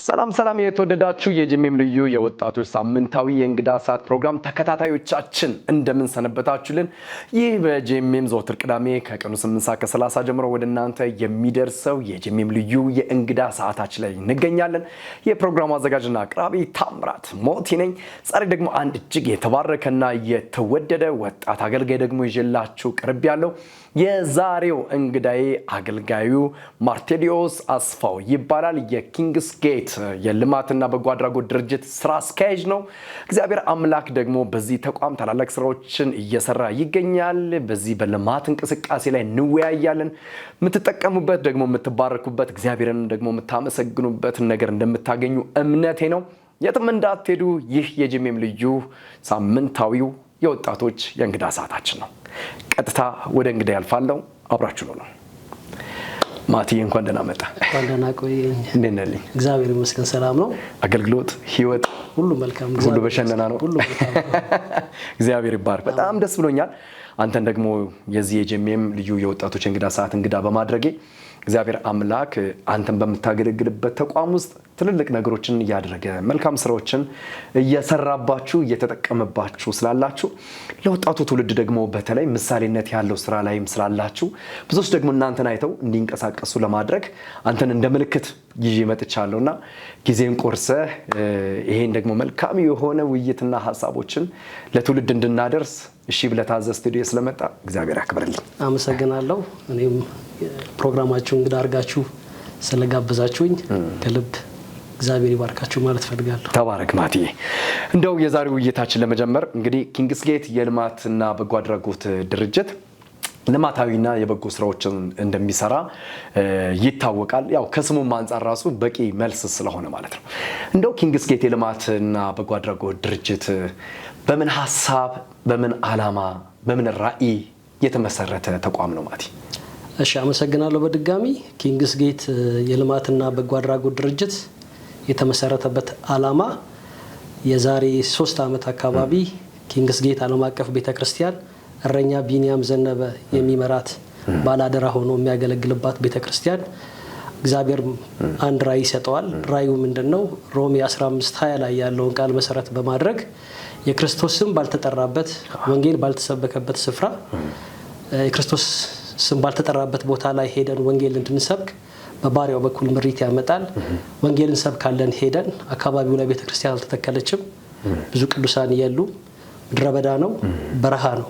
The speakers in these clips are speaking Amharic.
ሰላም የተወደዳችሁ የጂሜም ልዩ የወጣቶች ሳምንታዊ የእንግዳ ሰዓት ፕሮግራም ተከታታዮቻችን እንደምን ሰነበታችሁልን? ይህ በጂሜም ዘወትር ቅዳሜ ከቀኑ 8:30 ጀምሮ ወደ እናንተ የሚደርሰው የጂሜም ልዩ የእንግዳ ሰዓታችን ላይ እንገኛለን። የፕሮግራሙ አዘጋጅና አቅራቢ ታምራት ሞቲ ነኝ። ዛሬ ደግሞ አንድ እጅግ የተባረከና የተወደደ ወጣት አገልጋይ ደግሞ ይዤላችሁ ቀርብ ያለው የዛሬው እንግዳዬ አገልጋዩ ማርቴሊዮስ አስፋው ይባላል። የኪንግስ ጌት የልማትና በጎ አድራጎት ድርጅት ስራ አስኪያጅ ነው። እግዚአብሔር አምላክ ደግሞ በዚህ ተቋም ታላላቅ ስራዎችን እየሰራ ይገኛል። በዚህ በልማት እንቅስቃሴ ላይ እንወያያለን። የምትጠቀሙበት ደግሞ የምትባረኩበት እግዚአብሔርን ደግሞ የምታመሰግኑበት ነገር እንደምታገኙ እምነቴ ነው። የትም እንዳትሄዱ። ይህ የጂሜም ልዩ ሳምንታዊው የወጣቶች የእንግዳ ሰዓታችን ነው። ቀጥታ ወደ እንግዳ ያልፋለሁ። አብራችሁ ነው። ማቲ እንኳን ደህና መጣ። እንኳን ደህና ቆየኝ። እንዴት ነህ? እግዚአብሔር ይመስገን ሰላም ነው። አገልግሎት ህይወት ሁሉ መልካም፣ ሁሉ በሸነና ነው። ሁሉ መልካም። እግዚአብሔር ይባርክ። በጣም ደስ ብሎኛል አንተን ደግሞ የዚህ የጂሜም ልዩ የወጣቶች እንግዳ ሰዓት እንግዳ በማድረጌ። እግዚአብሔር አምላክ አንተን በመታገለግልበት ተቋም ውስጥ ትልልቅ ነገሮችን እያደረገ መልካም ስራዎችን እየሰራባችሁ እየተጠቀመባችሁ ስላላችሁ ለወጣቱ ትውልድ ደግሞ በተለይ ምሳሌነት ያለው ስራ ላይም ስላላችሁ ብዙዎች ደግሞ እናንተን አይተው እንዲንቀሳቀሱ ለማድረግ አንተን እንደ ምልክት ይዤ መጥቻለሁና ጊዜን ቆርሰህ ይሄን ደግሞ መልካም የሆነ ውይይትና ሐሳቦችን ለትውልድ እንድናደርስ እሺ ብለህ ታዘህ ስቱዲዮ ስለመጣ እግዚአብሔር ያክብርልኝ። አመሰግናለሁ። እኔም ፕሮግራማችሁን እንግዳ አድርጋችሁ ስለጋበዛችሁኝ ከልብ እግዚአብሔር ይባርካችሁ ማለት ፈልጋለሁ። ተባረክ ማቲ። እንደው የዛሬው ውይይታችን ለመጀመር እንግዲህ ኪንግስ ጌት የልማትና በጎ አድራጎት ድርጅት ልማታዊና የበጎ ስራዎችን እንደሚሰራ ይታወቃል። ያው ከስሙም አንፃር ራሱ በቂ መልስ ስለሆነ ማለት ነው። እንደው ኪንግስ ጌት የልማትና በጎ አድራጎት ድርጅት በምን ሐሳብ፣ በምን ዓላማ፣ በምን ራዕይ የተመሰረተ ተቋም ነው ማቲ? እሺ አመሰግናለሁ። በድጋሚ ኪንግስ ጌት የልማትና በጎ አድራጎት ድርጅት የተመሰረተበት ዓላማ የዛሬ 3 ዓመት አካባቢ ኪንግስ ጌት ዓለም አቀፍ ቤተክርስቲያን እረኛ ቢኒያም ዘነበ የሚመራት ባላደራ ሆኖ የሚያገለግልባት ቤተክርስቲያን እግዚአብሔር አንድ ራዕይ ይሰጠዋል። ራዕዩ ምንድነው? ሮሜ 15:20 ላይ ያለውን ቃል መሰረት በማድረግ የክርስቶስ ስም ባልተጠራበት ወንጌል ባልተሰበከበት ስፍራ የክርስቶስ ስም ባልተጠራበት ቦታ ላይ ሄደን ወንጌል እንድንሰብክ በባሪያው በኩል ምሪት ያመጣል። ወንጌልን ሰብካለን ሄደን አካባቢው ላይ ቤተክርስቲያን አልተተከለችም። ብዙ ቅዱሳን የሉ፣ ምድረ በዳ ነው፣ በረሃ ነው።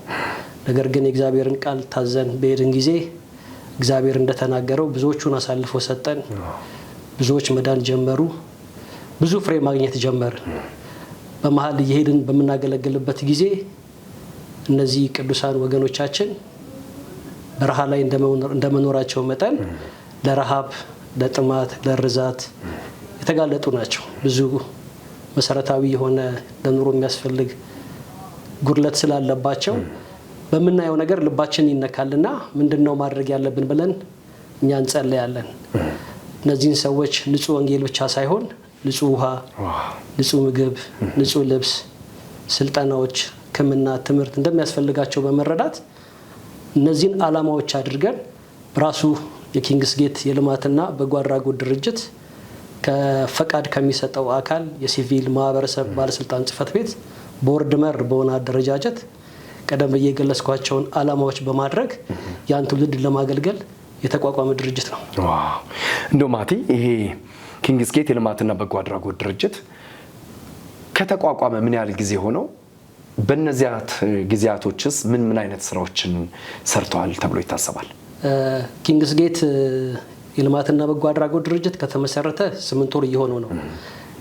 ነገር ግን የእግዚአብሔርን ቃል ታዘን በሄድን ጊዜ እግዚአብሔር እንደተናገረው ብዙዎቹን አሳልፎ ሰጠን። ብዙዎች መዳን ጀመሩ። ብዙ ፍሬ ማግኘት ጀመርን። በመሃል እየሄድን በምናገለግልበት ጊዜ እነዚህ ቅዱሳን ወገኖቻችን በረሃ ላይ እንደመኖራቸው መጠን ለረሃብ፣ ለጥማት፣ ለርዛት የተጋለጡ ናቸው። ብዙ መሰረታዊ የሆነ ለኑሮ የሚያስፈልግ ጉድለት ስላለባቸው በምናየው ነገር ልባችን ይነካልና ምንድነው ማድረግ ያለብን ብለን እኛ እንጸልያለን። እነዚህን ሰዎች ንጹህ ወንጌል ብቻ ሳይሆን ንጹህ ውሃ፣ ንጹህ ምግብ፣ ንጹህ ልብስ፣ ስልጠናዎች፣ ሕክምና፣ ትምህርት እንደሚያስፈልጋቸው በመረዳት እነዚህን ዓላማዎች አድርገን ራሱ የኪንግስ ጌት የልማትና በጎ አድራጎት ድርጅት ከፈቃድ ከሚሰጠው አካል የሲቪል ማህበረሰብ ባለስልጣን ጽሕፈት ቤት ቦርድ መር በሆነ አደረጃጀት ቀደም ብዬ የገለጽኳቸውን ዓላማዎች በማድረግ ያን ትውልድ ለማገልገል የተቋቋመ ድርጅት ነው። ዋው! እንደው ማቲ ይሄ ኪንግስ ጌት የልማትና በጎ አድራጎት ድርጅት ከተቋቋመ ምን ያህል ጊዜ ሆነው? በእነዚያ ጊዜያቶችስ ምን አይነት ስራዎችን ሰርተዋል ተብሎ ይታሰባል? ኪንግስ ጌት የልማትና በጎ አድራጎት ድርጅት ከተመሰረተ 8 ወር እየሆነው ነው።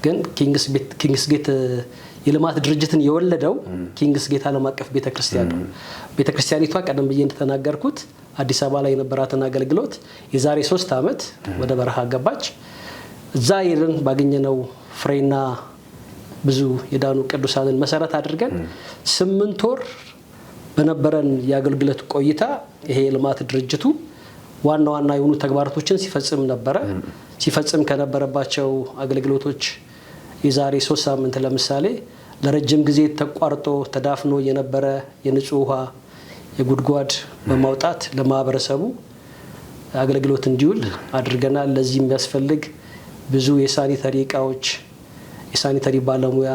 ግን ኪንግስ ጌት የልማት ድርጅትን የወለደው ኪንግስ ጌት ዓለም አቀፍ ቤተክርስቲያን ነው። ቤተክርስቲያኒቷ ቀደም ብዬ እንደተናገርኩት አዲስ አበባ ላይ የነበራትን አገልግሎት የዛሬ 3 ዓመት ወደ በረሃ ገባች። እዛ ሄደን ባገኘነው ፍሬና ብዙ የዳኑ ቅዱሳንን መሰረት አድርገን 8 ወር በነበረን የአገልግሎት ቆይታ ይሄ የልማት ድርጅቱ ዋና ዋና የሆኑ ተግባራቶችን ሲፈጽም ነበረ። ሲፈጽም ከነበረባቸው አገልግሎቶች የዛሬ 3 ሳምንት ለምሳሌ ለረጅም ጊዜ ተቋርጦ ተዳፍኖ የነበረ የንጹህ ውሃ የጉድጓድ በማውጣት ለማህበረሰቡ አገልግሎት እንዲውል አድርገናል። ለዚህ የሚያስፈልግ ብዙ የሳኒተሪ እቃዎች የሳኒተሪ ባለሙያ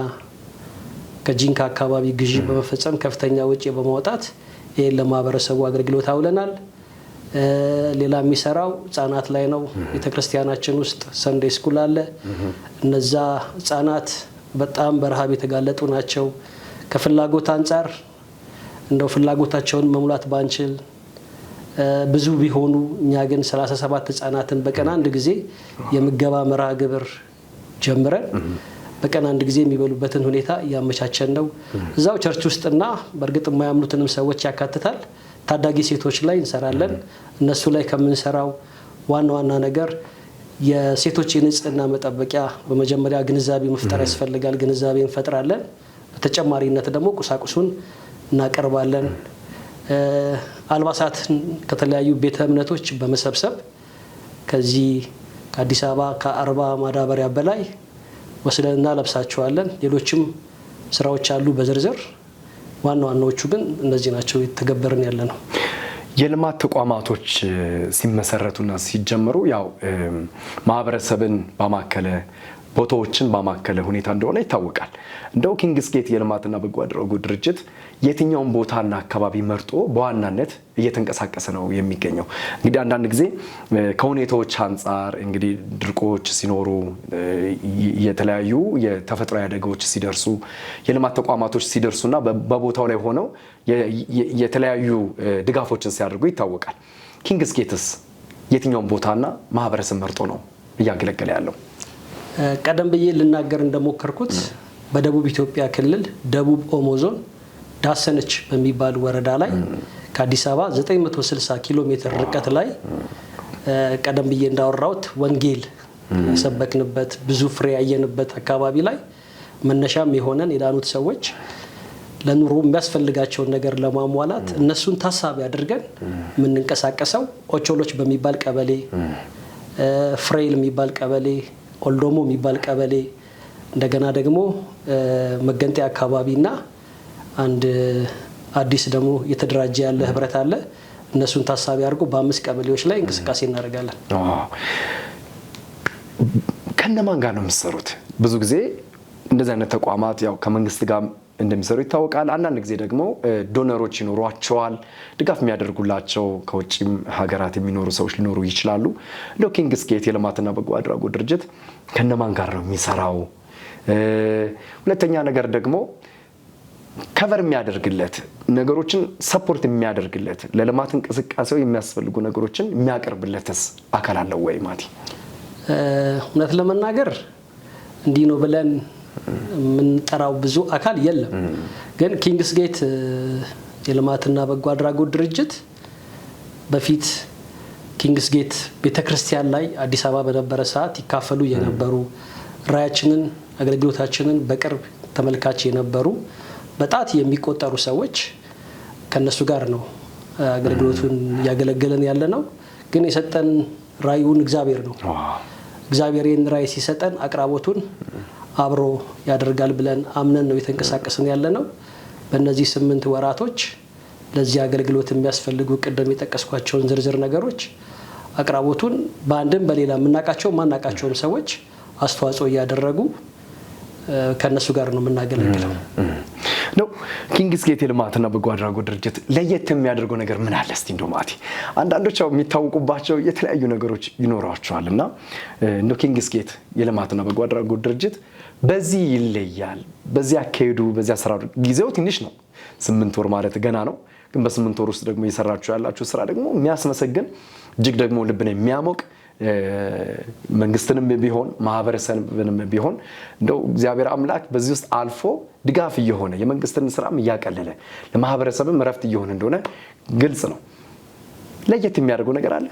ከጂንካ አካባቢ ግዢ በመፈጸም ከፍተኛ ወጪ በማውጣት ይሄን ለማህበረሰቡ አገልግሎት አውለናል። ሌላ የሚሰራው ህጻናት ላይ ነው። ቤተክርስቲያናችን ውስጥ ሰንዴይ ስኩል አለ። እነዛ ህጻናት በጣም በረሃብ የተጋለጡ ናቸው። ከፍላጎት አንፃር እንደው ፍላጎታቸውን መሙላት ባንችል ብዙ ቢሆኑ እኛ ግን 37 ህጻናትን በቀን አንድ ጊዜ የምገባ መርሃ ግብር ጀምረን በቀን አንድ ጊዜ የሚበሉበትን ሁኔታ ያመቻቸን ነው። እዛው ቸርች ውስጥና በእርግጥ የማያምኑትንም ሰዎች ያካትታል። ታዳጊ ሴቶች ላይ እንሰራለን። እነሱ ላይ ከምንሰራው ዋና ነገር የሴቶች የንጽህና መጠበቂያ በመጀመሪያ ግንዛቤ መፍጠር ያስፈልጋል። ግንዛቤ እንፈጥራለን። በተጨማሪነት ደግሞ ቁሳቁሱን እናቀርባለን። አልባሳትን ከተለያዩ ቤተ እምነቶች በመሰብሰብ ከዚህ ከአዲስ አበባ ከ40 ማዳበሪያ በላይ ወስደን እናለብሳቸዋለን። ሌሎችም ስራዎች አሉ በዝርዝር። ዋናዎቹ ግን እነዚህ ናቸው የተገበርን ያለ ነው። የልማት ተቋማቶች ሲመሰረቱና ሲጀመሩ ያው ማህበረሰብን ባማከለ ቦታዎችን ባማከለ ሁኔታ እንደሆነ ይታወቃል። እንደው ኪንግስ ጌት የልማትና በጎ አድራጎት ድርጅት የትኛውን ቦታና አካባቢ መርጦ በዋናነት እየተንቀሳቀሰ ነው የሚገኘው? እንግዲህ አንዳንድ ጊዜ ከሁኔታዎች አንጻር እንግዲህ ድርቆች ሲኖሩ፣ የተለያዩ የተፈጥሮ አደጋዎች ሲደርሱ፣ የልማት ተቋማቶች ሲደርሱና በቦታው ላይ ሆነው የተለያዩ ድጋፎችን ሲያደርጉ ይታወቃል። ኪንግስ ጌትስ የትኛውን ቦታና ማህበረሰብ መርጦ ነው እያገለገለ ያለው? ቀደም ብዬ ልናገር እንደሞከርኩት በደቡብ ኢትዮጵያ ክልል ደቡብ ኦሞ ዞን ዳሰነች በሚባል ወረዳ ላይ ከአዲስ አበባ 960 ኪሎ ሜትር ርቀት ላይ ቀደም ብዬ እንዳወራሁት ወንጌል የሰበክንበት ብዙ ፍሬ ያየንበት አካባቢ ላይ መነሻም የሆነን የዳኑት ሰዎች ለኑሮ የሚያስፈልጋቸውን ነገር ለማሟላት እነሱን ታሳቢ አድርገን የምንንቀሳቀሰው ኦቾሎች በሚባል ቀበሌ፣ ፍሬል የሚባል ቀበሌ፣ ኦልዶሞ የሚባል ቀበሌ፣ እንደገና ደግሞ መገንጤ አካባቢና አንድ አዲስ ደግሞ የተደራጀ ያለ ህብረት አለ። እነሱን ታሳቢ አድርጎ በ5 ቀበሌዎች ላይ እንቅስቃሴ እናደርጋለን። ከነማን ጋር ነው የምትሰሩት? ብዙ ጊዜ እንደዚህ አይነት ተቋማት ያው ከመንግስት ጋር እንደሚሰሩ ይታወቃል። አንዳንድ ጊዜ ደግሞ ዶነሮች ይኖሯቸዋል፣ ድጋፍ የሚያደርጉላቸው ከውጭም ሀገራት የሚኖሩ ሰዎች ሊኖሩ ይችላሉ። እንደው ኪንግስ ጌት የልማትና በጎ አድራጎት ድርጅት ከነማን ጋር ነው የሚሰራው? ሁለተኛ ነገር ደግሞ ከቨር የሚያደርግለት ነገሮችን ሰፖርት የሚያደርግለት ለልማት እንቅስቃሴው የሚያስፈልጉ ነገሮችን የሚያቀርብለትስ አካል አለው ወይ? ማቲ እውነት ለመናገር እንዲህ ነው ብለን የምንጠራው ብዙ አካል የለም። ግን ኪንግስ ጌት የልማትና በጎ አድራጎት ድርጅት በፊት ኪንግስ ጌት ቤተክርስቲያን ላይ አዲስ አበባ በነበረ ሰዓት ይካፈሉ የነበሩ ራያችንን አገልግሎታችንን በቅርብ ተመልካች የነበሩ በጣት የሚቆጠሩ ሰዎች ከነሱ ጋር ነው አገልግሎቱን ያገለገለን ያለ ነው። ግን የሰጠን ራዩን እግዚአብሔር ነው። እግዚአብሔርን ራይ ሲሰጠን አቅራቦቱን አብሮ ያደርጋል ብለን አምነን ነው የተንቀሳቀስን ያለ ነው። በእነዚህ 8 ወራቶች ለዚህ አገልግሎት የሚያስፈልጉ ቅድም የጠቀስኳቸውን ዝርዝር ነገሮች አቅራቦቱን በአንድም በሌላ የምናቃቸው ማናቃቸውም ሰዎች አስተዋጽኦ እያደረጉ ከነሱ ጋር ነው የምናገለግለው ነው። ኪንግስ ጌት የልማትና በጎ አድራጎት ድርጅት ለየት የሚያደርገው ነገር ምን አለ? እስቲ እንደው ማቲ አንዳንዶች የሚታወቁባቸው የተለያዩ ነገሮች ይኖራቸዋልና ነው ኪንግስ ጌት የልማትና በጎ አድራጎት ድርጅት በዚህ ይለያል። በዚህ አካሄዱ በዚህ አሰራሩ ጊዜው ትንሽ ነው፣ 8 ወር ማለት ገና ነው። ግን በ8 ወር ውስጥ ደግሞ እየሰራችሁ ያላችሁ ስራ ደግሞ የሚያስመሰግን እጅግ ደግሞ ልብን የሚያሞቅ መንግስትንም ቢሆን ማህበረሰብንም ቢሆን እንደው እግዚአብሔር አምላክ በዚህ ውስጥ አልፎ ድጋፍ እየሆነ የመንግስትን ስራም እያቀለለ ለማህበረሰብም ረፍት እየሆነ እንደሆነ ግልጽ ነው። ለየት የሚያደርገው ነገር አለ?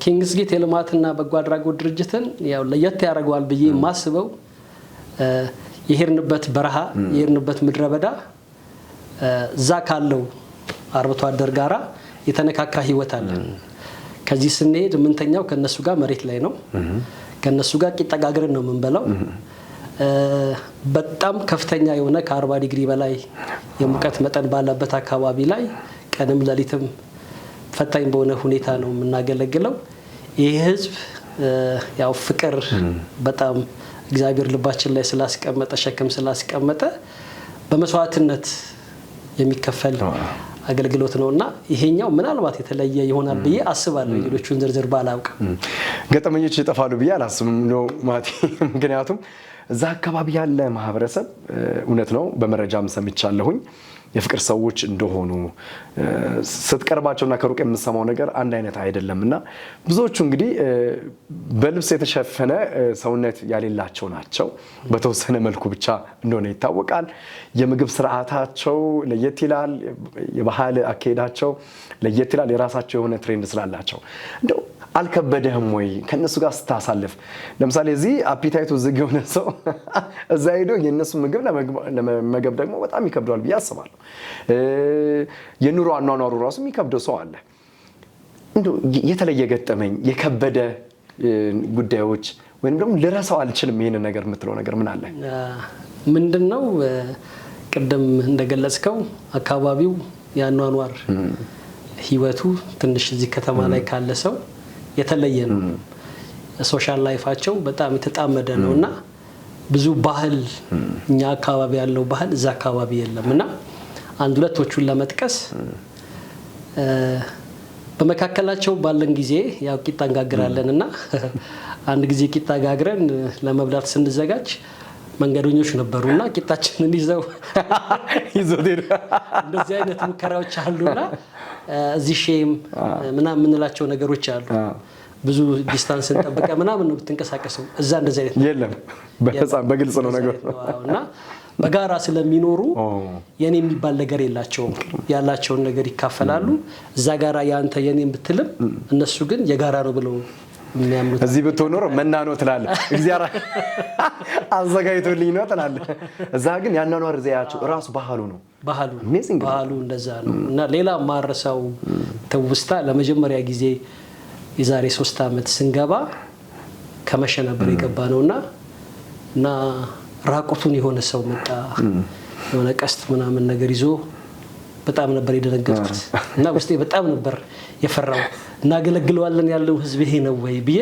ኪንግስ ጌት የልማትና በጎ አድራጎት ድርጅትን ያው ለየት ያደርገዋል ብዬ የማስበው የሄድንበት በረሃ የሄድንበት ምድረ በዳ እዛ ካለው አርብቶ አደር ጋራ የተነካካ ህይወት አለ። ከዚህ ስንሄድ ምንተኛው ከነሱ ጋር መሬት ላይ ነው። ከነሱ ጋር ቂጣ ጋግረን ነው የምንበላው። በጣም ከፍተኛ የሆነ ከ40 ዲግሪ በላይ የሙቀት መጠን ባለበት አካባቢ ላይ ቀንም ሌሊትም ፈታኝ በሆነ ሁኔታ ነው የምናገለግለው። ይህ ህዝብ ያው ፍቅር በጣም እግዚአብሔር ልባችን ላይ ስላስቀመጠ ሸክም ስላስቀመጠ በመስዋዕትነት የሚከፈል አገልግሎት ነውና ይሄኛው ምናልባት የተለየ ይሆናል ብዬ አስባለሁ። ሌሎቹን ዝርዝር ባላውቅ ገጠመኞች ይጠፋሉ ብዬ አላስብም ነው ማቲ። ምክንያቱም እዛ አካባቢ ያለ ማህበረሰብ እውነት ነው በመረጃም ሰምቻለሁኝ የፍቅር ሰዎች እንደሆኑ ስትቀርባቸውና ከሩቅ የምንሰማው ነገር አንድ አይነት አይደለምና ብዙዎቹ እንግዲህ በልብስ የተሸፈነ ሰውነት ያሌላቸው ናቸው። በተወሰነ መልኩ ብቻ እንደሆነ ይታወቃል። የምግብ ስርዓታቸው ለየት ይላል። የባህል አካሄዳቸው ለየት ይላል። የራሳቸው የሆነ ትሬንድ ስላላቸው እንደው አልከበደህም ወይ ከነሱ ጋር ስታሳልፍ? ለምሳሌ እዚህ አፒታይቱ ዝግ የሆነ ሰው እዛ ሄዶ የነሱ ምግብ ለመመገብ ደግሞ በጣም ይከብደዋል ብዬ አስባለሁ። የኑሮ አኗኗሩ ራሱ የሚከብደው ሰው አለ። እንደው የተለየ ገጠመኝ የከበደ ጉዳዮች ወይንም ደግሞ ልረሳው አልችልም ይሄን ነገር የምትለው ነገር ምን አለ? ምንድነው ቅድም እንደገለጽከው አካባቢው ያኗኗር ህይወቱ ትንሽ እዚህ ከተማ ላይ ካለ ሰው የተለየ ነው። ሶሻል ላይፋቸው በጣም የተጣመደ ነውና ብዙ ባህል እኛ አካባቢ ያለው ባህል እዛ አካባቢ የለምና አንድ ሁለቶቹን ለመጥቀስ በመካከላቸው ባለን ጊዜ ያው ቂጣ እንጋግራለንና አንድ ጊዜ ቂጣ ጋግረን ለመብላት ስንዘጋጅ መንገደኞች ነበሩና ቂጣችንን ይዘው እንደዚህ አይነት ሙከራዎች አሉና እዚህ ሼም ምናምን የምንላቸው ነገሮች አሉ። ብዙ ዲስታንስን ጠብቀ ምናምን ነው ብትንቀሳቀሰው እዛ እንደዚህ አይነት የለም። በግልጽ ነው ነገር እና በጋራ ስለሚኖሩ የኔ የሚባል ነገር የላቸውም። ያላቸውን ነገር ይካፈላሉ። እዛ ጋራ ያንተ የኔን ብትልም እነሱ ግን የጋራ ነው ብለው የሚያምኑት። እዚህ ብትኖር መና ነው ትላለህ። እግዚአብሔር አዘጋጅቶልኝ ነው ትላለህ። እዛ ግን ያናኗር ዘያቸው ራሱ ባህሉ ነው። ባህሉ እንደዛ ነው። እና ሌላ ማረሳው ተውስታ ለመጀመሪያ ጊዜ የዛሬ 3 አመት ስንገባ ከመሸ ነበር የገባ ነውና ራቁቱን የሆነ ሰው መጣ። የሆነ ቀስት ምናምን ነገር ይዞ በጣም ነበር የደነገጥኩት እና ውስጤ በጣም ነበር የፈራው። እናገለግለዋለን ያለው ህዝብ ይሄ ነው ወይ ብዬ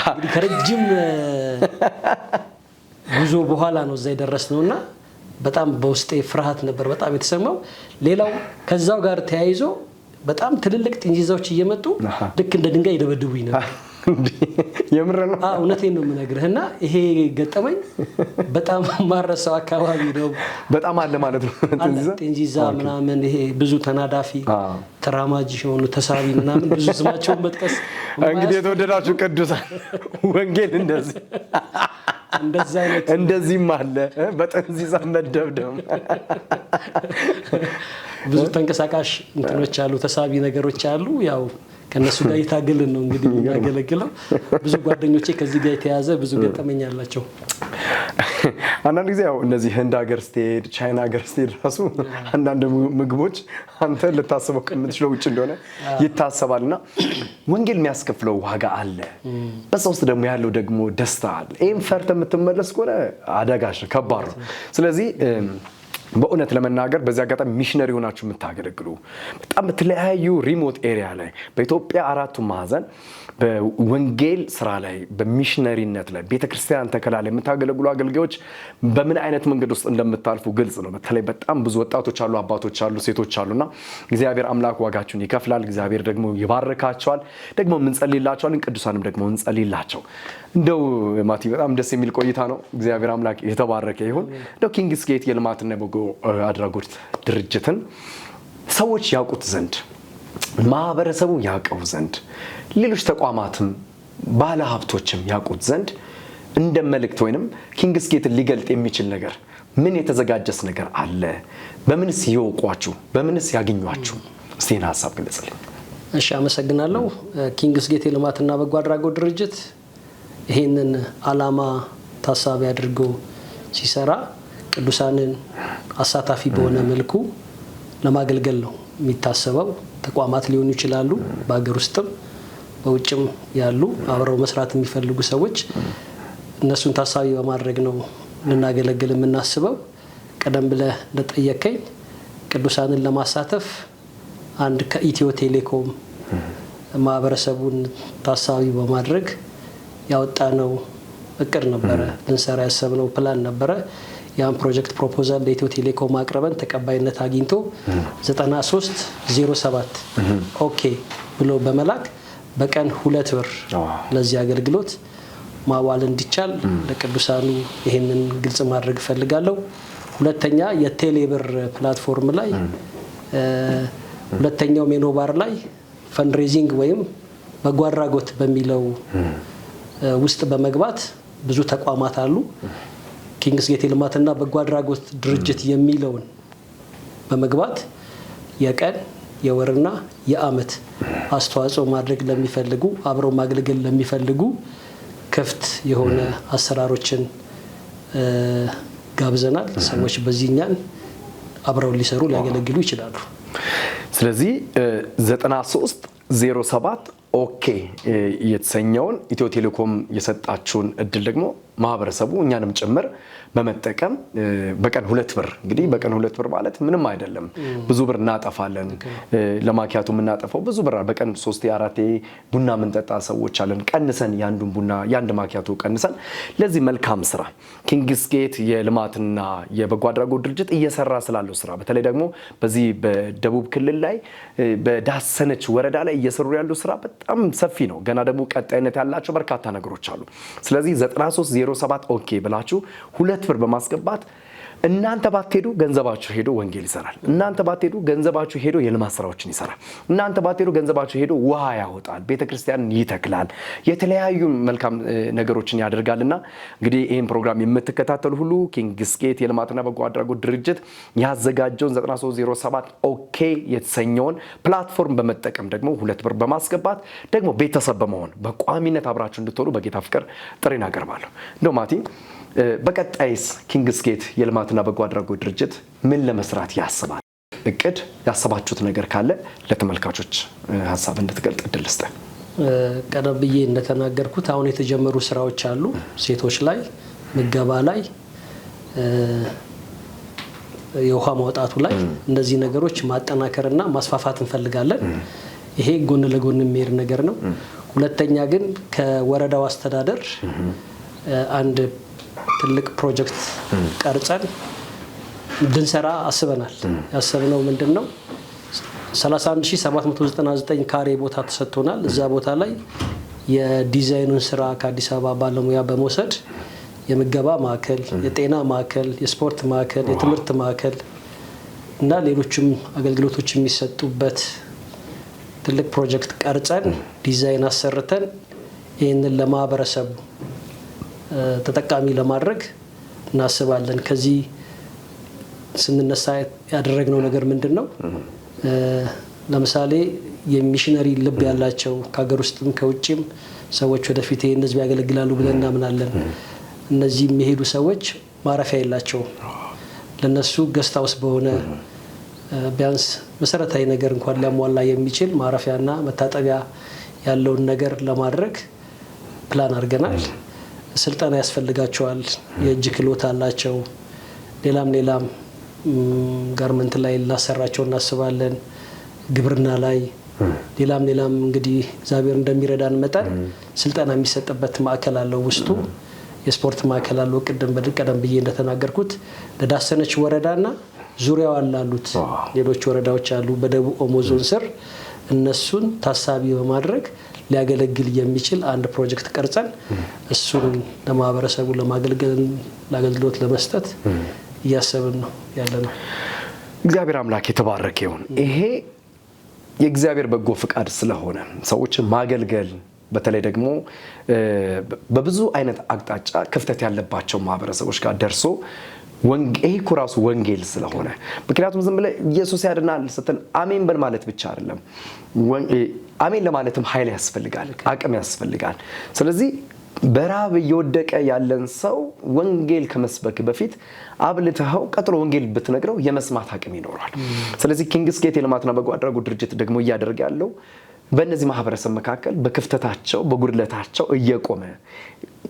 እንግዲህ ከረጅም ጉዞ በኋላ ነው እዛ የደረስነውና በጣም በውስጤ ፍርሃት ነበር በጣም የተሰማው። ሌላው ከዛው ጋር ተያይዞ በጣም ትልልቅ ጥንዚዛዎች እየመጡ ልክ እንደ ድንጋይ ይደበድቡኝ ነበር። የምር ነው? እውነቴን ነው የምነግርህና ይሄ ገጠመኝ በጣም ማረሳው አካባቢ ነው። በጣም አለ ማለት ነው ጥንዚዛ ምናምን ይሄ ብዙ ተናዳፊ ተራማጅ ሆኖ ተሳቢ ምናምን ብዙ ስማቸውን መጥቀስ እንግዲህ የተወደዳችሁ ቅዱሳን ወንጌል እንደዚህም አለ በጥንዚዛ መደብደብ። ብዙ ተንቀሳቃሽ እንትኖች አሉ፣ ተሳቢ ነገሮች አሉ። ያው ከነሱ ጋር የታገልን ነው እንግዲህ የሚያገለግለው። ብዙ ጓደኞቼ ከዚህ ጋር የተያዘ ብዙ ገጠመኝ አላቸው። አንዳንድ ጊዜ ያው እነዚህ ህንድ ሀገር ስትሄድ ቻይና ሀገር ስትሄድ ራሱ አንዳንድ ምግቦች አንተ ልታስበው ከምትችለው ውጭ እንደሆነ ይታሰባልና ወንጌል የሚያስከፍለው ዋጋ አለ። በዛ ውስጥ ደግሞ ያለው ደግሞ ደስታ አለ። ይሄን ፈርተህ የምትመለስ ከሆነ አደጋሽ ነው፣ ከባድ ነው። ስለዚህ በእውነት ለመናገር በዚህ አጋጣሚ ሚሽነሪ ሆናችሁ የምታገለግሉ በጣም በተለያዩ ሪሞት ኤሪያ ላይ በኢትዮጵያ 4ቱ ማዕዘን በወንጌል ስራ ላይ በሚሽነሪነት ላይ ቤተክርስቲያን ተከላ ላይ የምታገለግሉ አገልጋዮች በምን አይነት መንገድ ውስጥ እንደምታልፉ ግልጽ ነው። በተለይ በጣም ብዙ ወጣቶች አሉ፣ አባቶች አሉ፣ ሴቶች አሉና እግዚአብሔር አምላክ ዋጋችሁን ይከፍላል። እግዚአብሔር ደግሞ ይባርካቸዋል። ደግሞ እንጸልይላቸዋለን፣ ቅዱሳንም ደግሞ እንጸልይላቸው። እንደው ማቲ በጣም ደስ የሚል ቆይታ ነው። እግዚአብሔር አምላክ የተባረከ ይሁን። እንደው ኪንግስ ጌት የልማትና የበጎ አድራጎት ድርጅትን ሰዎች ያውቁት ዘንድ ማህበረሰቡ ያውቀው ዘንድ ሌሎች ተቋማትም ባለ ሀብቶችም ያውቁት ዘንድ እንደ መልእክት ወይንም ኪንግስ ጌትን ሊገልጥ የሚችል ነገር ምን የተዘጋጀስ ነገር አለ? በምንስ ይወቋችሁ? በምንስ ያገኟችሁ? እስቲና ሐሳብ ግለጽልኝ። እሺ፣ አመሰግናለሁ። ኪንግስ ጌት የልማትና በጎ አድራጎት ድርጅት ይሄንን ዓላማ ታሳቢ አድርጎ ሲሰራ ቅዱሳንን አሳታፊ በሆነ መልኩ ለማገልገል ነው የሚታሰበው። ተቋማት ሊሆኑ ይችላሉ፣ በአገር ውስጥም በውጭም ያሉ አብረው መስራት የሚፈልጉ ሰዎች እነሱን ታሳቢ በማድረግ ነው ልናገለግል የምናስበው። ቀደም ብለህ እንደጠየቀኝ ቅዱሳንን ለማሳተፍ አንድ ከኢትዮ ቴሌኮም ማህበረሰቡን ታሳቢ በማድረግ ያወጣነው እቅድ ነበረ ልንሰራ ያሰብነው ፕላን ነበረ ያን ፕሮጀክት ፕሮፖዛል ለኢትዮ ቴሌኮም አቅርበን ተቀባይነት አግኝቶ 9307 ኦኬ ብሎ በመላክ በቀን 2 ብር ለዚህ አገልግሎት ማዋል እንዲቻል ለቅዱሳኑ ይሄንን ግልጽ ማድረግ ፈልጋለሁ። ሁለተኛ የቴሌብር ፕላትፎርም ላይ ሁለተኛው ሜኑ ባር ላይ ፈንድሬዚንግ ወይም በጎ አድራጎት በሚለው ውስጥ በመግባት ብዙ ተቋማት አሉ። ኪንግስ ጌት የልማትና በጎ አድራጎት ድርጅት የሚለውን በመግባት የቀን የወርና የአመት አስተዋጽኦ ማድረግ ለሚፈልጉ አብረው ማገልገል ለሚፈልጉ ክፍት የሆነ አሰራሮችን ጋብዘናል። ሰዎች በዚህኛን አብረው ሊሰሩ ሊያገለግሉ ይችላሉ። ስለዚህ 9307 ኦኬ የተሰኘውን ኢትዮ ቴሌኮም የሰጣችሁን እድል ደግሞ ማህበረሰቡ እኛንም ጭምር በመጠቀም በቀን 2 ብር እንግዲህ በቀን 2 ብር ማለት ምንም አይደለም። ብዙ ብር እናጠፋለን። ለማኪያቱ የምናጠፋው ብዙ ብር በቀን 3-4 ቡና የምንጠጣ ሰዎች አለን። ቀንሰን ያንዱን ቡና ያንድ ማኪያቱ ቀንሰን ለዚህ መልካም ስራ ኪንግስ ጌት የልማትና የበጎ አድራጎት ድርጅት እየሰራ ስላለው ስራ በተለይ ደግሞ በዚህ በደቡብ ክልል ላይ በዳሰነች ወረዳ ላይ እየሰሩ ያለው ስራ በጣም ሰፊ ነው። ገና ደግሞ ቀጣይነት ያላቸው በርካታ ነገሮች አሉ። ስለዚህ 9307 ኦኬ ብላችሁ 2 ብር በማስገባት እናንተ ባትሄዱ ገንዘባችሁ ሄዶ ወንጌል ይሰራል። እናንተ ባትሄዱ ገንዘባችሁ ሄዶ የልማት ስራዎችን ይሰራል። እናንተ ባትሄዱ ገንዘባችሁ ሄዶ ውሃ ያወጣል፣ ቤተክርስቲያንን ይተክላል፣ የተለያዩ መልካም ነገሮችን ያደርጋልና እንግዲህ ይሄን ፕሮግራም የምትከታተሉ ሁሉ ኪንግስ ጌት የልማትና በጎ አድራጎት ድርጅት ያዘጋጀውን 9307 ኦኬ የተሰኘውን ፕላትፎርም በመጠቀም ደግሞ 2 ብር በማስገባት ደግሞ ቤተሰብ በመሆን በቋሚነት አብራችሁ እንድትሆኑ በጌታ ፍቅር ጥሪን አቀርባለሁ። እንደው ማቲ በቀጣይስ ኪንግስ ጌት የልማትና በጎ አድራጎት ድርጅት ምን ለመስራት ያስባል? እቅድ ያሰባችሁት ነገር ካለ ለተመልካቾች ሐሳብ እንድትገልጥ እድል ስጠ። ቀደም ብዬ እንደተናገርኩት አሁን የተጀመሩ ስራዎች አሉ። ሴቶች ላይ ምገባ ላይ የውሃ ማውጣቱ ላይ እነዚህ ነገሮች ማጠናከርና ማስፋፋት እንፈልጋለን። ይሄ ጎን ለጎን የሚሄድ ነገር ነው። ሁለተኛ ግን ከወረዳው አስተዳደር አንድ ትልቅ ፕሮጀክት ቀርጸን እንድንሰራ አስበናል። ያሰብነው ምንድነው 31799 ካሬ ቦታ ተሰጥቶናል። እዛ ቦታ ላይ የዲዛይኑን ስራ ከአዲስ አበባ ባለሙያ በመውሰድ የምገባ ማዕከል፣ የጤና ማዕከል፣ የስፖርት ማዕከል፣ የትምህርት ማዕከል እና ሌሎችም አገልግሎቶች የሚሰጡበት ትልቅ ፕሮጀክት ቀርጸን ዲዛይን አሰርተን ይህንን ለማህበረሰቡ ተጠቃሚ ለማድረግ እናስባለን። ከዚህ ስንነሳ ያደረግነው ነገር ምንድነው? ለምሳሌ የሚሽነሪ ልብ ያላቸው ከሀገር ውስጥም ከውጭም ሰዎች ወደፊት ይሄን ህዝብ ያገለግላሉ ብለን እናምናለን። እነዚህ የሚሄዱ ሰዎች ማረፊያ የላቸውም። ለነሱ ገስት ሃውስ በሆነ ቢያንስ መሰረታዊ ነገር እንኳን ሊያሟላ የሚችል ማረፊያና መታጠቢያ ያለውን ነገር ለማድረግ ፕላን አድርገናል። ስልጠና ያስፈልጋቸዋል። የእጅ ክህሎት አላቸው። ሌላም ጋርመንት ላይ ላሰራቸው እናስባለን። ግብርና ላይ ሌላም እንግዲህ እግዚአብሔር እንደሚረዳን መጠን ስልጠና የሚሰጥበት ማዕከል አለው ውስጡ። የስፖርት ማዕከል አለው። ቀደም ብዬ እንደተናገርኩት ለዳሰነች ወረዳና ዙሪያው አላሉት ሌሎች ወረዳዎች አሉ በደቡብ ኦሞ ዞን ስር። እነሱን ታሳቢ በማድረግ ሊያገለግል የሚችል አንድ ፕሮጀክት ቀርጸን እሱን ለማህበረሰቡ ለአገልግሎት ለመስጠት እያሰብን ነው ያለነው። እግዚአብሔር አምላክ የተባረከ ይሁን። ይሄ የእግዚአብሔር በጎ ፍቃድ ስለሆነ ሰዎችን ማገልገል በተለይ ደግሞ በብዙ አይነት አቅጣጫ ክፍተት ያለባቸው ማህበረሰቦች ጋር ደርሶ ይሄ እኮ ራሱ ወንጌል ስለሆነ ምክንያቱም ዝም ብለህ ኢየሱስ ያድናል ስትል አሜን በል ማለት ብቻ አይደለም። አሜን ለማለትም ኃይል ያስፈልጋል፣ አቅም ያስፈልጋል። ስለዚህ በራብ እየወደቀ ያለን ሰው ወንጌል ከመስበክ በፊት አብልተኸው ቀጥሎ ወንጌል ብትነግረው የመስማት አቅም ይኖራል። ስለዚህ ኪንግስ ጌት የልማትና በጎ አድራጎት ድርጅት ደግሞ እያደረገ ያለው በእነዚህ ማህበረሰብ መካከል በክፍተታቸው በጉድለታቸው እየቆመ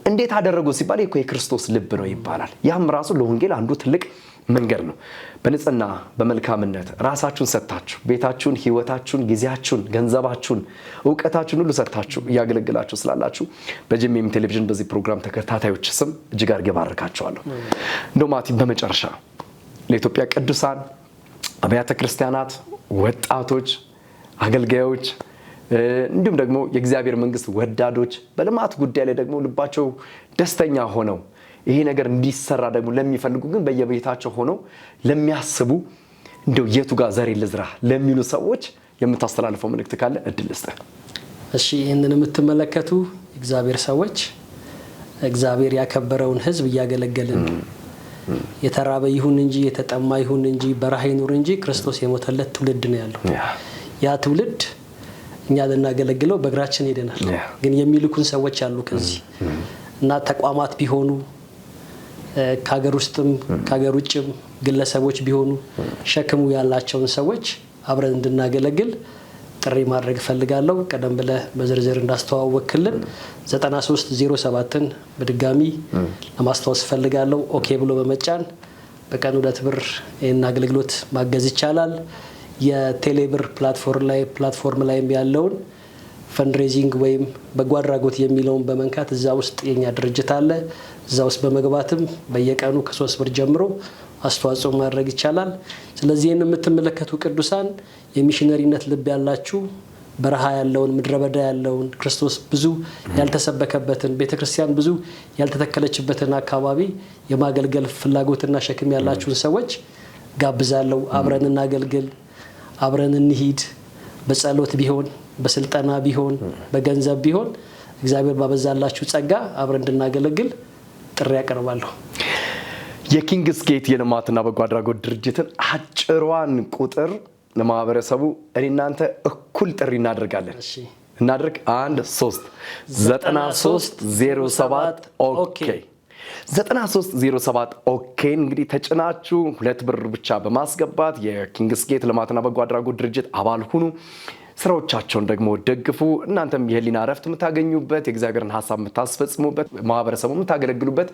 እንዴት አደረጉ ሲባል እኮ የክርስቶስ ልብ ነው ይባላል። ያም ራሱ ለወንጌል አንዱ ትልቅ መንገድ ነው። በንጽህና በመልካምነት ራሳችሁን ሰጥታችሁ ቤታችሁን፣ ህይወታችሁን፣ ጊዜያችሁን፣ ገንዘባችሁን፣ ዕውቀታችሁን ሁሉ ሰጥታችሁ እያገለግላችሁ ስላላችሁ በጄኤምኤም ቴሌቪዥን በዚህ ፕሮግራም ተከታታዮች ስም እጅግ አድርጌ ባርካችኋለሁ። እንደው ማቲ በመጨረሻ ለኢትዮጵያ ቅዱሳን አብያተ ክርስቲያናት፣ ወጣቶች፣ አገልጋዮች እንዲሁም ደግሞ የእግዚአብሔር መንግስት ወዳዶች በልማት ጉዳይ ላይ ደግሞ ልባቸው ደስተኛ ሆነው ይሄ ነገር እንዲሰራ ደግሞ ለሚፈልጉ ግን በየቤታቸው ሆነው ለሚያስቡ እንደው የቱ ጋር ዘሬ ልዝራ ለሚሉ ሰዎች የምታስተላልፈው መልእክት ካለ እድል ልስጥህ። እሺ፣ ይህንን የምትመለከቱ እግዚአብሔር ሰዎች እግዚአብሔር ያከበረውን ህዝብ እያገለገልን የተራበ ይሁን እንጂ የተጠማ ይሁን እንጂ በረሃ ይኑር እንጂ ክርስቶስ የሞተለት ትውልድ ነው ያለው። ያ ትውልድ እኛ ልናገለግለው በእግራችን ሄደናል። ግን የሚልኩን ሰዎች አሉ ከዚህ እና ተቋማት ቢሆኑ ከሀገር ውስጥም ከሀገር ውጭም ግለሰቦች ቢሆኑ ሸክሙ ያላቸውን ሰዎች አብረን እንድናገለግል ጥሪ ማድረግ ፈልጋለሁ። ቀደም ብለ በዝርዝር እንዳስተዋወቅልን 9307ን በድጋሚ ለማስተዋወስ ፈልጋለሁ። ኦኬ ብሎ በመጫን በቀን 2 ብር ይህን አገልግሎት ማገዝ ይቻላል። የቴሌብር ፕላትፎርም ላይም ያለውን ፈንድሬዚንግ ወይም በጎ አድራጎት የሚለውን በመንካት እዛ ውስጥ የኛ ድርጅት አለ። እዛ ውስጥ በመግባትም በየቀኑ ከ3 ብር ጀምሮ አስተዋጽኦ ማድረግ ይቻላል። ስለዚህ ይህን የምትመለከቱ ቅዱሳን የሚሽነሪነት ልብ ያላችሁ በረሃ ያለውን ምድረ በዳ ያለውን ክርስቶስ ብዙ ያልተሰበከበትን ቤተክርስቲያን ብዙ ያልተተከለችበትን አካባቢ የማገልገል ፍላጎትና ሸክም ያላችሁን ሰዎች ጋብዛለሁ። አብረን እናገልግል፣ አብረን እንሂድ። በጸሎት ቢሆን በስልጠና ቢሆን በገንዘብ ቢሆን እግዚአብሔር ባበዛላችሁ ጸጋ አብረን እንድናገለግል ጥሪ ያቀርባለሁ። የኪንግስ ጌት የልማትና በጎ አድራጎት ድርጅትን አጭሯን ቁጥር ለማህበረሰቡ እኔ እናንተ እኩል ጥሪ እናደርጋለን። እናድርግ። 1 3 9307 ኦኬ 9307 ኦኬ። እንግዲህ ተጭናችሁ 2 ብር ብቻ በማስገባት የኪንግስ ጌት ልማትና በጎ አድራጎት ድርጅት አባል ሁኑ። ስራዎቻቸውን ደግሞ ደግፉ። እናንተም የህሊና ረፍት የምታገኙበት የእግዚአብሔርን ሐሳብ የምታስፈጽሙበት ማህበረሰቡ የምታገለግሉበት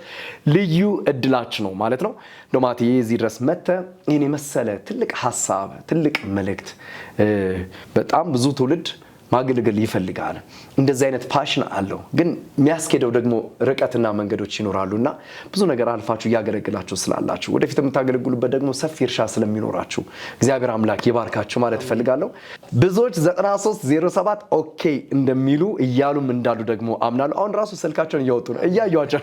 ልዩ እድላችሁ ነው ማለት ነው። ዶማቲ እዚህ ድረስ መጥተህ ይህን የመሰለ ትልቅ ሐሳብ ትልቅ መልእክት በጣም ብዙ ትውልድ ማገልገል ይፈልጋል። እንደዚህ አይነት ፓሽን አለው። ግን የሚያስኬደው ደግሞ ርቀትና መንገዶች ይኖራሉና ብዙ ነገር አልፋችሁ እያገለግላችሁ ስላላችሁ ወደፊት የምታገለግሉበት ደግሞ ሰፊ እርሻ ስለሚኖራችሁ እግዚአብሔር አምላክ ይባርካችሁ ማለት ፈልጋለሁ። ብዙዎች 9307 ኦኬ እንደሚሉ እያሉም እንዳሉ ደግሞ አምናለሁ። አሁን ራሱ ስልካቸውን እያወጡ ነው እያዩዋቸው።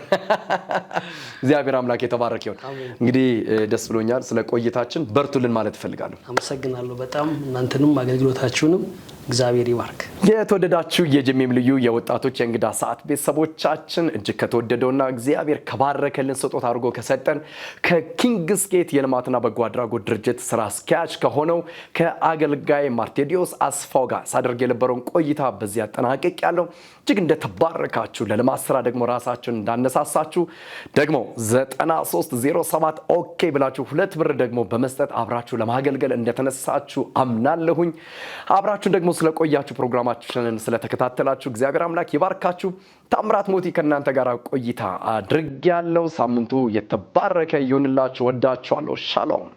እግዚአብሔር አምላክ የተባረከ ይሁን። እንግዲህ ደስ ብሎኛል ስለ ቆይታችን። በርቱልን ማለት ፈልጋለሁ። አመሰግናለሁ በጣም እናንተንም አገልግሎታችሁንም እግዚአብሔር ይባርክ። የተወደዳችሁ የጄኤምኤም ልዩ የወጣቶች የእንግዳ ሰዓት ቤተሰቦቻችን እጅግ ከተወደደውና እግዚአብሔር ከባረከልን ስጦታ አድርጎ ከሰጠን ከኪንግስ ጌት የልማትና በጎ አድራጎት ድርጅት ስራ አስኪያጅ ከሆነው ከአገልጋይ ማርቴዲዮስ አስፋው ጋር ሳደርግ የነበረውን ቆይታ በዚህ አጠናቅቄያለሁ። እጅግ እንደተባረካችሁ ለልማት ስራ ደግሞ ራሳችሁን እንዳነሳሳችሁ ደግሞ 9307 ኦኬ ብላችሁ 2 ብር ደግሞ በመስጠት አብራችሁ ለማገልገል እንደተነሳችሁ አምናለሁኝ። አብራችሁን ደግሞ ስለቆያችሁ ፕሮግራማችንን ስለተከታተላችሁ እግዚአብሔር አምላክ ይባርካችሁ። ታምራት ሞቲ ከእናንተ ጋር ቆይታ አድርጌያለሁ። ሳምንቱ የተባረከ ይሁንላችሁ። ወዳችኋለሁ። ሻሎም